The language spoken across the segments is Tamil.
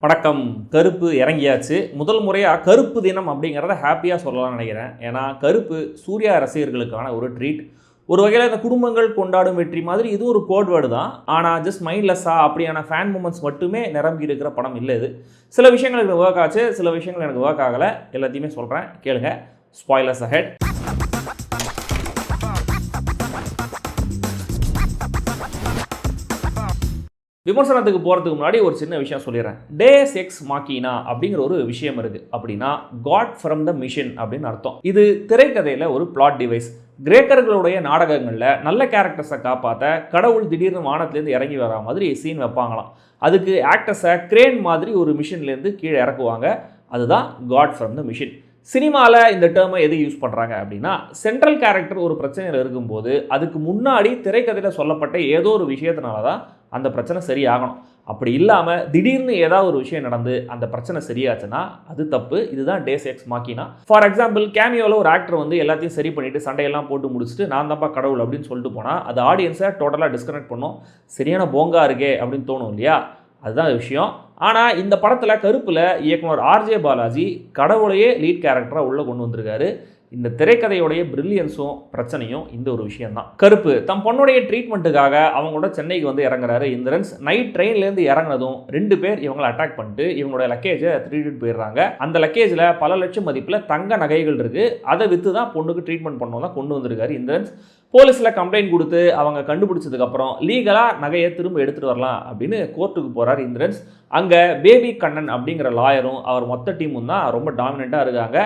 வணக்கம். கருப்பு இறங்கியாச்சு. முதல் முறையாக கருப்பு தினம் அப்படிங்கிறத ஹாப்பியாக சொல்லலாம்னு நினைக்கிறேன். ஏன்னா கருப்பு சூர்யா ரசிகர்களுக்கான ஒரு ட்ரீட். ஒரு வகையில் இந்த குடும்பங்கள் கொண்டாடும் வெற்றி மாதிரி இது ஒரு கோட் வேர்டு தான். ஆனால் ஜஸ்ட் மைண்ட்லெஸ்ஸாக அப்படியான ஃபேன் மூமெண்ட்ஸ் மட்டுமே நிரம்பி இருக்கிற படம் இல்லை இது. சில விஷயங்கள் எனக்கு ஒர்க் ஆச்சு, சில விஷயங்கள் எனக்கு ஒர்க் ஆகலை. எல்லாத்தையுமே சொல்கிறேன், கேளுங்க. Spoilers ahead. விமர்சனத்துக்கு போகிறதுக்கு முன்னாடி ஒரு சின்ன விஷயம் சொல்லிடுறேன். டேஸ் எக்ஸ் மாக்கினா அப்படிங்கிற ஒரு விஷயம் இருக்குது. அப்படின்னா காட் ஃப்ரம் த மிஷன் அப்படின்னு அர்த்தம். இது திரைக்கதையில் ஒரு பிளாட் டிவைஸ். கிரேக்கர்களுடைய நாடகங்களில் நல்ல கேரக்டர்ஸை காப்பாற்ற கடவுள் திடீர்னு வானத்துலேருந்து இறங்கி வரா மாதிரி சீன் வைப்பாங்களாம். அதுக்கு ஆக்டர்ஸை கிரேன் மாதிரி ஒரு மிஷின்லேருந்து கீழே இறக்குவாங்க. அதுதான் காட் ஃப்ரம் த மிஷின். சினிமாவில் இந்த டேர்மை எது யூஸ் பண்ணுறாங்க அப்படின்னா, சென்ட்ரல் கேரக்டர் ஒரு பிரச்சனையில் இருக்கும்போது அதுக்கு முன்னாடி திரைக்கதையில் சொல்லப்பட்ட ஏதோ ஒரு விஷயத்தினால தான் அந்த பிரச்சனை சரியாகணும். அப்படி இல்லாமல் திடீர்னு ஏதாவது ஒரு விஷயம் நடந்து அந்த பிரச்சனை சரியாச்சுன்னா அது தப்பு. இதுதான் டேஸ் எக்ஸ் மாக்கினா. ஃபார் எக்ஸாம்பிள், கேமியோவில் ஒரு ஆக்டர் வந்து எல்லாத்தையும் சரி பண்ணிவிட்டு சண்டையெல்லாம் போட்டு முடிச்சுட்டு நான் தான்ப்பா கடவுள் அப்படின்னு சொல்லிட்டு போனால் அது ஆடியன்ஸை டோட்டலாக டிஸ்கனெக்ட் பண்ணும். சரியான போங்கா இருக்கே அப்படின்னு தோணும் இல்லையா? அதுதான் விஷயம். ஆனால் இந்த படத்தில் கருப்பில் இயக்குனர் ஆர்ஜே பாலாஜி கடவுளையே லீட் கேரக்டராக உள்ளே கொண்டு வந்திருக்காரு. இந்த திரைக்கதையோடைய பிரில்லியன்ஸும் பிரச்சனையும் இந்த ஒரு விஷயம்தான். கருப்பு தம் பொண்ணுடைய ட்ரீட்மெண்ட்டுக்காக அவங்களோட சென்னைக்கு வந்து இறங்குறாரு இந்திரன்ஸ். நைட் ட்ரெயின்லேருந்து இறங்கினதும் 2 பேர் இவங்களை அட்டாக் பண்ணிட்டு இவங்களோட லக்கேஜை திருடிட்டு போயிடுறாங்க. அந்த லக்கேஜில் பல லட்சம் மதிப்பில் தங்க நகைகள் இருக்குது. அதை விற்று தான் பொண்ணுக்கு ட்ரீட்மெண்ட் பண்ணோம் தான் கொண்டு வந்திருக்காரு இந்திரன்ஸ். போலீஸில் கம்ப்ளைண்ட் கொடுத்து அவங்க கண்டுபிடிச்சதுக்கப்புறம் லீகலாக நகையை திரும்ப எடுத்துகிட்டு வரலாம் அப்படின்னு கோர்ட்டுக்கு போகிறார் இந்திரன்ஸ். அங்கே பேபி கண்ணன் அப்படிங்கிற லாயரும் அவர் மொத்த டீமும் தான் ரொம்ப டாமினண்ட்டாக இருக்காங்க.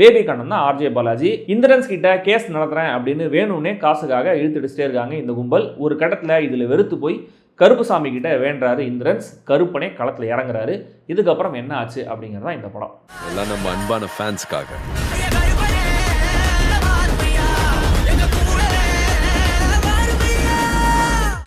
பேபி கண்ணன் தான் ஆர்ஜே பாலாஜி. இந்திரன்ஸ் கிட்ட கேஸ் நடத்துகிறேன் அப்படின்னு வேணும்னே காசுக்காக இழுத்துடிச்சிட்டே இருக்காங்க இந்த கும்பல். ஒரு கடத்தில் இதில் வெறுத்து போய் கருப்புசாமி கிட்ட வேண்டாரு இந்திரன்ஸ். கருப்பனே களத்தில் இறங்குறாரு. இதுக்கப்புறம் என்ன ஆச்சு அப்படிங்கிறதா இந்த படம். எல்லாம் நம்ம அன்பான ஃபேன்ஸ்க்காக.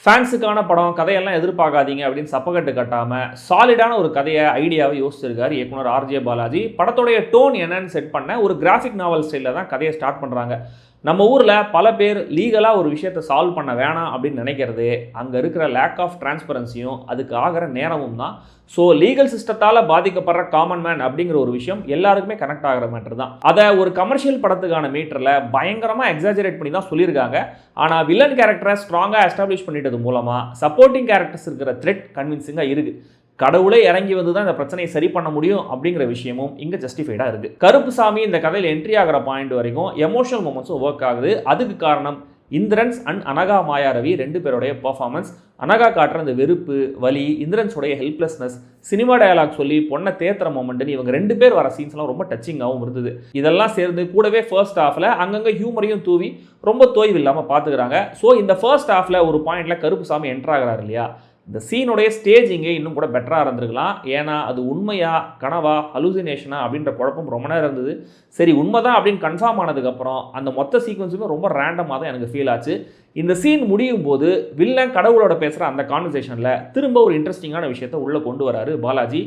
ஃபேன்ஸுக்கான படம், கதையெல்லாம் எதிர்பார்க்காதீங்க அப்படின்னு சப்பக்கட்டு கட்டாமல் சாலிடான ஒரு கதையை ஐடியாவை யோசிச்சிருக்காரு இயக்குனர் ஆர்ஜே பாலாஜி. படத்தோடைய டோன் என்னன்னு செட் பண்ண ஒரு கிராஃபிக் நாவல் ஸ்டைலில் தான் கதையை ஸ்டார்ட் பண்ணுறாங்க. நம்ம ஊரில் பல பேர் லீகலாக ஒரு விஷயத்தை சால்வ் பண்ண வேணாம் அப்படின்னு நினைக்கிறது அங்கே இருக்கிற லேக் ஆஃப் டிரான்ஸ்பரன்சியும் அதுக்கு ஆகிற நேரமும் தான். ஸோ லீகல் சிஸ்டத்தால் பாதிக்கப்படுற காமன் மேன் அப்படிங்கிற ஒரு விஷயம் எல்லாருக்குமே கனெக்ட் ஆகிற மேட்டர் தான். அதை ஒரு கமர்ஷியல் படத்துக்கான மீட்டரில் பயங்கரமாக எக்ஸாஜரேட் பண்ணி தான் சொல்லியிருக்காங்க. ஆனால் வில்லன் கேரக்டரை ஸ்ட்ராங்காக எஸ்டாப்ளிஷ் பண்ணிட்டது மூலமாக சப்போர்ட்டிங் கேரக்டர்ஸ் இருக்கிற த்ரெட் கன்வின்சிங்காக இருக்குது. கடவுளே இறங்கி வந்து தான் இந்த பிரச்சனையை சரி பண்ண முடியும் அப்படிங்கிற விஷயமும் இங்கே ஜஸ்டிஃபைடாக இருக்குது. கருப்புசாமி இந்த கதையில் என்ட்ரி ஆகிற பாயிண்ட் வரைக்கும் எமோஷனல் மூமெண்ட்ஸும் ஒர்க் ஆகுது. அதுக்கு காரணம் இந்திரன்ஸ் அண்ட் அனகா மாயாரவி 2 பேருடைய பர்ஃபார்மன்ஸ். அனகா காட்டுற அந்த வெறுப்பு, வலி, இந்திரன்ஸோடைய ஹெல்ப்லெஸ்னஸ், சினிமா டயலாக் சொல்லி பொண்ணை தேத்துற மொமெண்ட்னு இவங்க 2 பேர் வர சீன்ஸ்லாம் ரொம்ப டச்சிங்காகவும் இருந்தது. இதெல்லாம் சேர்ந்து கூடவே ஃபர்ஸ்ட் ஹாஃபில் அங்கங்கே ஹியூமரையும் தூவி ரொம்ப தோய்வு இல்லாமல் பார்த்துக்கிறாங்க. ஸோ இந்த ஃபர்ஸ்ட் ஹாஃபில் ஒரு பாயிண்டில் கருப்புசாமி என்ட்ரு ஆகிறார் இல்லையா, இந்த சீனுடைய ஸ்டேஜிங்கே இன்னும் கூட பெட்டராக இருந்திருக்கலாம். ஏன்னா அது உண்மையா கனவா ஹலூசினேஷனா அப்படின்ற குழப்பம் ரொம்ப நேரம் இருந்தது. சரி உண்மைதான் அப்படின்னு கன்ஃபார்ம் ஆனதுக்கப்புறம் அந்த மொத்த சீக்வன்ஸுமே ரொம்ப ரேண்டமாக தான் எனக்கு ஃபீல் ஆச்சு. இந்த சீன் முடியும் போது வில்லன் கடவுளோட பேசுகிற அந்த கான்வர்சேஷனில் திரும்ப ஒரு இன்ட்ரெஸ்டிங்கான விஷயத்தை உள்ளே கொண்டு வராரு பாலாஜி.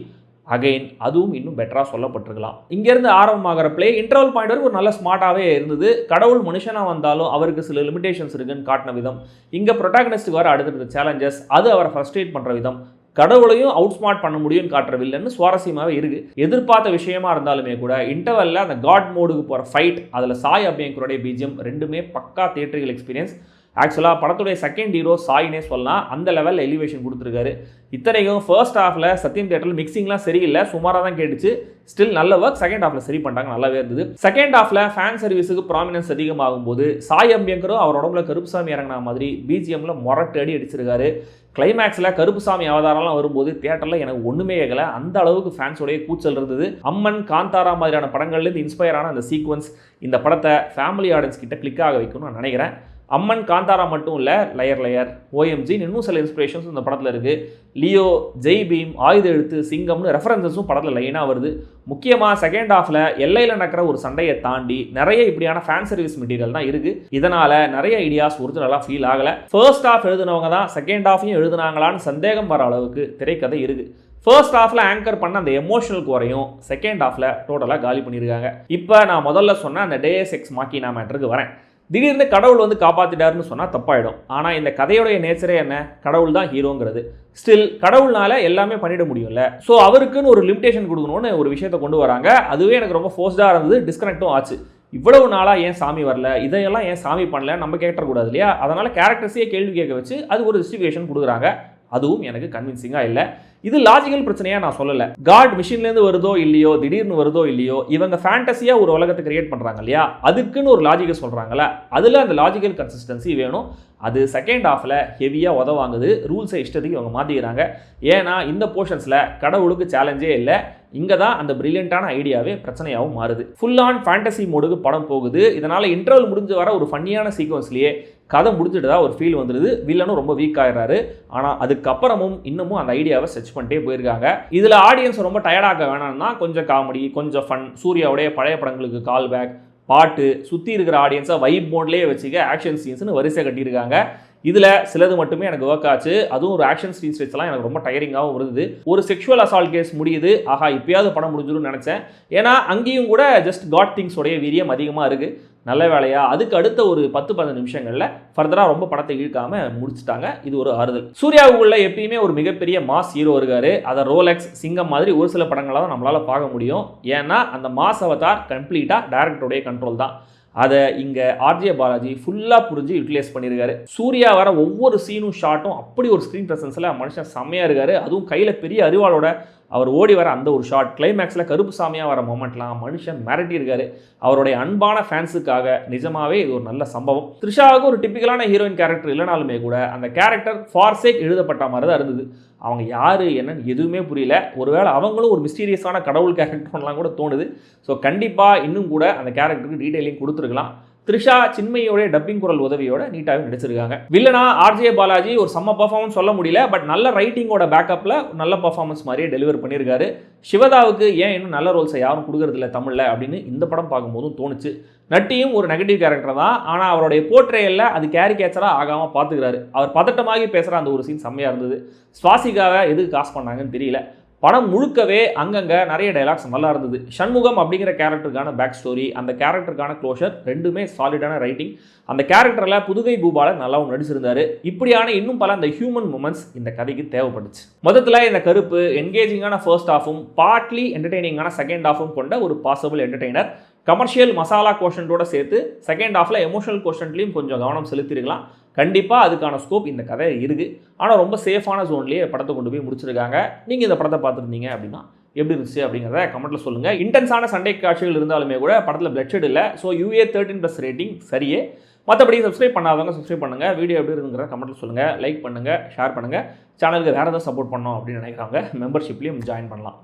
அகைன் அதுவும் இன்னும் பெட்டராக சொல்லப்பட்டிருக்கலாம். இங்கேருந்து ஆரம்பமாகிற பிளே இன்டர்வல் பாயிண்ட் வரைக்கும் ஒரு நல்ல ஸ்மார்ட்டாகவே இருந்தது. கடவுள் மனுஷனாக வந்தாலும் அவருக்கு சில லிமிடேஷன்ஸ் இருக்குன்னு காட்டின விதம், இங்கே ப்ரொட்டாகனிஸ்ட்டுக்கு வர அடுத்தடுத்த சேலஞ்சஸ், அது அவரை ஃப்ரஸ்ட்ரேட் பண்ணுற விதம், கடவுளையும் அவுட் ஸ்மார்ட் பண்ண முடியும்னு காட்டுற வில்லன்னு சுவாரஸ்யமாகவே இருக்குது. எதிர்பார்த்த விஷயமா இருந்தாலுமே கூட இன்டர்வலில் அந்த காட் மோடுக்கு போகிற ஃபைட், அதில் சாய் அபியங்கருடைய பிஜிஎம் ரெண்டுமே பக்கா தியேட்டரிக்கல் எக்ஸ்பீரியன்ஸ். ஆக்சுவலாக படத்துடைய செகண்ட் ஹீரோ சாயினே சொல்லலாம். அந்த லெவலில் எலிவேஷன் கொடுத்துருக்காரு. இத்தனைக்கும் ஃபர்ஸ்ட் ஹாஃபில் சத்யம் தியேட்டரில் மிக்சிங்லாம் சரியில்லை, சுமாராக தான் கேட்டுச்சு. ஸ்டில் நல்ல ஒர்க் செகண்ட் ஹாஃபில் சரி பண்ணிட்டாங்க, நல்லாவே இருந்தது. செகண்ட் ஹாஃபில் ஃபேன் சர்வீஸுக்கு ப்ராமினன்ஸ் அதிகமாகும் போது சாய் அபியங்கரும் அவர் உடம்புல கருப்புசாமி இறங்கின மாதிரி பிஜிஎம்மில் மொரட்டு அடி அடிச்சிருக்காரு. கிளைமேக்ஸில் கருப்புசாமி அவதாரம்லாம் வரும்போது தியேட்டரில் எனக்கு ஒன்றுமே கேட்கல, அந்த அளவுக்கு ஃபேன்ஸோடைய கூச்சல் இருந்தது. அம்மன், காந்தாரா மாதிரியான படங்கள்லேருந்து இன்ஸ்பயரான அந்த சீக்வன்ஸ் இந்த படத்தை ஃபேமிலி ஆடியன்ஸ் கிட்ட கிளிக் ஆக வைக்கணும்னு நான் நினைக்கிறேன். அம்மன், காந்தாரா மட்டும் இல்லை, லயர், ஓஎம்ஜி இன்னும் சில இன்ஸ்பிரேஷன்ஸும் இந்த படத்தில் இருக்குது. லியோ, ஜெய் பீம், ஆயுத எழுத்து, சிங்கம்னு ரெஃபரன்சஸும் படத்தில் லைனாக வருது. முக்கியமாக செகண்ட் ஹாஃபில் எல்லையில் நடக்கிற ஒரு சண்டையை தாண்டி நிறைய இப்படியான ஃபேன் சர்வீஸ் மெட்டீரியல் தான் இருக்குது. இதனால் நிறைய ஐடியாஸ் ஒரிஜினலாக ஃபீல் ஆகலை. ஃபர்ஸ்ட் ஹாஃப் எழுதினவங்க தான் செகண்ட் ஹாஃபையும் எழுதுனாங்களான்னு சந்தேகம் வர அளவுக்கு திரைக்கதை இருக்குது. ஃபர்ஸ்ட் ஹாஃபில் ஆங்கர் பண்ண அந்த எமோஷனல் குறையும் செகண்ட் ஹாஃபில் டோட்டலாக காலி பண்ணியிருக்காங்க. இப்போ நான் முதல்ல சொன்ன அந்த டேஸ் எக்ஸ் மாக்கினா மேட்டருக்கு வரேன். திடீர்னு கடவுள் வந்து காப்பாற்றிட்டாருன்னு சொன்னால் தப்பாயிடும். ஆனால் இந்த கதையோடைய நேச்சரே என்ன, கடவுள் தான் ஹீரோங்கிறது. ஸ்டில் கடவுள்னால எல்லாமே பண்ணிட முடியும்ல. ஸோ அவருக்குன்னு ஒரு லிமிடேஷன் கொடுக்கணும்னு ஒரு விஷயத்தை கொண்டு வராங்க. அதுவே எனக்கு ரொம்ப ஃபோர்ஸ்டாக இருந்தது, டிஸ்கனெக்டும் ஆச்சு. இவ்வளவு நாளாக ஏன் சாமி வரல, இதையெல்லாம் ஏன் சாமி பண்ணல நம்ம கேட்டக்கூடாது இல்லையா? அதனால் கேரக்டர்ஸையே கேள்வி கேட்க வச்சு அது ஒரு ஜஸ்டிஃபிகேஷன் கொடுக்குறாங்க. அதுவும் எனக்கு கன்வின்சிங்காக இல்லை. இது லாஜிக்கல் பிரச்சனையாக நான் சொல்லலை. காட் மிஷின்லேருந்து வருதோ இல்லையோ, திடீர்னு வருதோ இல்லையோ, இவங்க ஃபேண்டஸியாக ஒரு உலகத்தை கிரியேட் பண்ணுறாங்க இல்லையா, அதுக்குன்னு ஒரு லாஜிக்கை சொல்கிறாங்களே, அதில் அந்த லாஜிக்கல் கன்சிஸ்டன்சி வேணும். அது செகண்ட் ஹாஃபில் ஹெவியாக உதவாங்குது. ரூல்ஸை இஷ்டத்துக்கு இவங்க மாற்றிக்கிறாங்க. ஏன்னா இந்த போர்ஷன்ஸில் கடவுளுக்கு சேலஞ்சே இல்லை. இங்கே தான் அந்த பிரில்லியண்டான ஐடியாவே பிரச்சனையாகவும் மாறுது. ஃபுல் ஆன் ஃபேண்டசி மோடுக்கு படம் போகுது. இதனால் இன்டர்வல் முடிஞ்சு வர ஒரு ஃபன்னியான சீக்வன்ஸ்லேயே கதை முடிஞ்சுட்டு தான் ஒரு ஃபீல் வந்துடுது. வில்லனும் ரொம்ப வீக் ஆகிடுறாரு. ஆனால் அதுக்கப்புறமும் இன்னமும் அந்த ஐடியாவை செர்ச் பண்ணிட்டே போயிருக்காங்க. இதில் ஆடியன்ஸ் ரொம்ப டயர்டாக வேணாம்னா கொஞ்சம் காமெடி, கொஞ்சம் ஃபன், சூர்யாவுடைய பழைய படங்களுக்கு கால் பேக், பாட்டு, சுற்றி இருக்கிற ஆடியன்ஸை வைப் மோட்லேயே வச்சுக்க ஆக்ஷன் சீன்ஸ்னு வரிசை கட்டியிருக்காங்க. இதில் சிலது மட்டுமே எனக்கு ஒர்க் ஆச்சு. அதுவும் ஒரு ஆக்ஷன் சீன்ஸ் வச்செல்லாம் எனக்கு ரொம்ப டயரிங்காகவும் இருந்தது. ஒரு செக்ஷுவல் அசால்ட் கேஸ் முடியுது, ஆஹா இப்பயாவது படம் முடிஞ்சிடும்னு நினச்சேன். ஏன்னா அங்கேயும் கூட ஜஸ்ட் காட் திங்ஸோடைய வீரியம் அதிகமாக இருக்குது. நல்ல வேலையா அதுக்கு அடுத்த ஒரு 10-15 நிமிஷங்களில் ஃபர்தராக ரொம்ப படத்தை இழுக்காம முடிச்சுட்டாங்க. இது ஒரு ஆறுதல். சூர்யாவுக்குள்ள எப்பயுமே ஒரு மிகப்பெரிய மாஸ் ஹீரோ இருக்காரு. அதை ரோலெக்ஸ், சிங்கம் மாதிரி ஒரு சில படங்களை தான் நம்மளால் பார்க்க முடியும். ஏன்னா அந்த மாஸ் அவதார் கம்ப்ளீட்டாக டைரக்டருடைய கண்ட்ரோல் தான். அதை இங்கே ஆர்ஜே பாலாஜி ஃபுல்லாக புரிஞ்சு யூட்டிலைஸ் பண்ணியிருக்காரு. சூர்யா வர ஒவ்வொரு சீனும் ஷாட்டும் அப்படி ஒரு ஸ்க்ரீன் ப்ரெசன்ஸில் மனுஷன் செம்மையாக இருக்காரு. அதுவும் கையில் பெரிய அறிவாளோட அவர் ஓடி வர அந்த ஒரு ஷாட், கிளைமேக்ஸில் கருப்பு சாமியாக வர மொமெண்ட்லாம் மனுஷன் மிரட்டி இருக்காரு. அவருடைய அன்பான ஃபேன்ஸுக்காக நிஜமாவே இது ஒரு நல்ல சம்பவம். த்ரிஷாவுக்கு ஒரு டிப்பிக்கலான ஹீரோயின் கேரக்டர் இல்லைனாலுமே கூட அந்த கேரக்டர் ஃபார்சேக் எழுதப்பட்ட மாதிரி தான் இருந்தது. அவங்க யார் என்னன்னு எதுவுமே புரியல. ஒருவேளை அவங்களும் ஒரு மிஸ்டீரியஸான கடவுள் கேரக்டர்லாம் கூட தோணுது. ஸோ கண்டிப்பாக இன்னும் கூட அந்த கேரக்டருக்கு டீட்டெயிலிங் கொடுத்துருக்கலாம். த்ரிஷா சின்மையோடைய டப்பிங் குரல் உதவியோட நீட்டாகவே நடிச்சிருக்காங்க. வில்லனா ஆர்ஜே பாலாஜி ஒரு செம்ம பர்ஃபார்மன்ஸ் சொல்ல முடியல, பட் நல்ல ரைட்டிங்கோட பேக்கப்பில் நல்ல பர்ஃபார்மன்ஸ் மாதிரியே டெலிவர் பண்ணியிருக்காரு. சிவதாவுக்கு ஏன் இன்னும் நல்ல ரோல்ஸை யாரும் கொடுக்கறதில்ல தமிழில் அப்படின்னு இந்த படம் பார்க்கும்போதும் தோணுச்சு. நட்டியும் ஒரு நெகட்டிவ் கேரக்டர் தான், ஆனால் அவருடைய போர்ட்ரேயலில் அது கேரிகேச்சராக ஆகாமல் பார்த்துக்கிறாரு. அவர் பதட்டமாகி பேசுகிற அந்த ஒரு சீன் செம்மையாக இருந்தது. ஸ்வாசிகாவை எதுக்கு காசு பண்ணாங்கன்னு தெரியல. படம் முழுக்கவே அங்கங்கே நிறைய டைலாக்ஸ் நல்லா இருந்தது. சண்முகம் அப்படிங்கிற கேரக்டருக்கான பேக் ஸ்டோரி, அந்த கேரக்டருக்கான க்ளோஷர் ரெண்டுமே சாலிடான ரைட்டிங். அந்த கேரக்டரில் புதுகை பூபாலன் நல்லாவும் நடிச்சிருந்தாரு. இப்படியான இன்னும் பல அந்த ஹியூமன் மூமெண்ட்ஸ் இந்த கதைக்கு தேவைப்பட்டுச்சு. மொத்தத்தில் இந்த கருப்பு என்கேஜிங்கான ஃபர்ஸ்ட் ஹாஃபும் பார்ட்லி என்டர்டெய்னிங்கான செகண்ட் ஹாஃபும் கொண்ட ஒரு பாசிபிள் என்டர்டெய்னர். கமர்ஷியல் மசாலா கோஷன்ட்டோட சேர்த்து செகண்ட் ஹாஃபில் எமோஷனல் கோஷன்ட்லையும் கொஞ்சம் கவனம் செலுத்திருக்கலாம். கண்டிப்பாக அதுக்கான ஸ்கோப் இந்த கதை இருக்குது. ஆனால் ரொம்ப சேஃபான ஜோன்லேயே படத்தை கொண்டு போய் முடிச்சிருக்காங்க. நீங்கள் இந்த படத்தை பார்த்துருந்தீங்க அப்படின்னா எப்படி இருந்துச்சு அப்படிங்கிறத கமெண்ட்டில் சொல்லுங்கள். இன்டென்ஸான சண்டை காட்சிகள் இருந்தாலுமே கூட படத்தில் பிளட்ஷெட் இல்லை. ஸோ UA13+ ரேட்டிங் சரியே. மற்றபடி சப்ஸ்கிரைப் பண்ணாதவங்க சப்ஸ்கிரைப் பண்ணுங்கள். வீடியோ எப்படி இருக்குங்கிற கமெண்ட்டில் சொல்லுங்கள். லைக் பண்ணுங்கள், ஷேர் பண்ணுங்கள். சேனலுக்கு வேறு ஏதாவது சப்போர்ட் பண்ணோம் அப்படின்னு நினைக்கிறாங்க மெம்பர்ஷிப்லேயும் ஜாயின் பண்ணலாம்.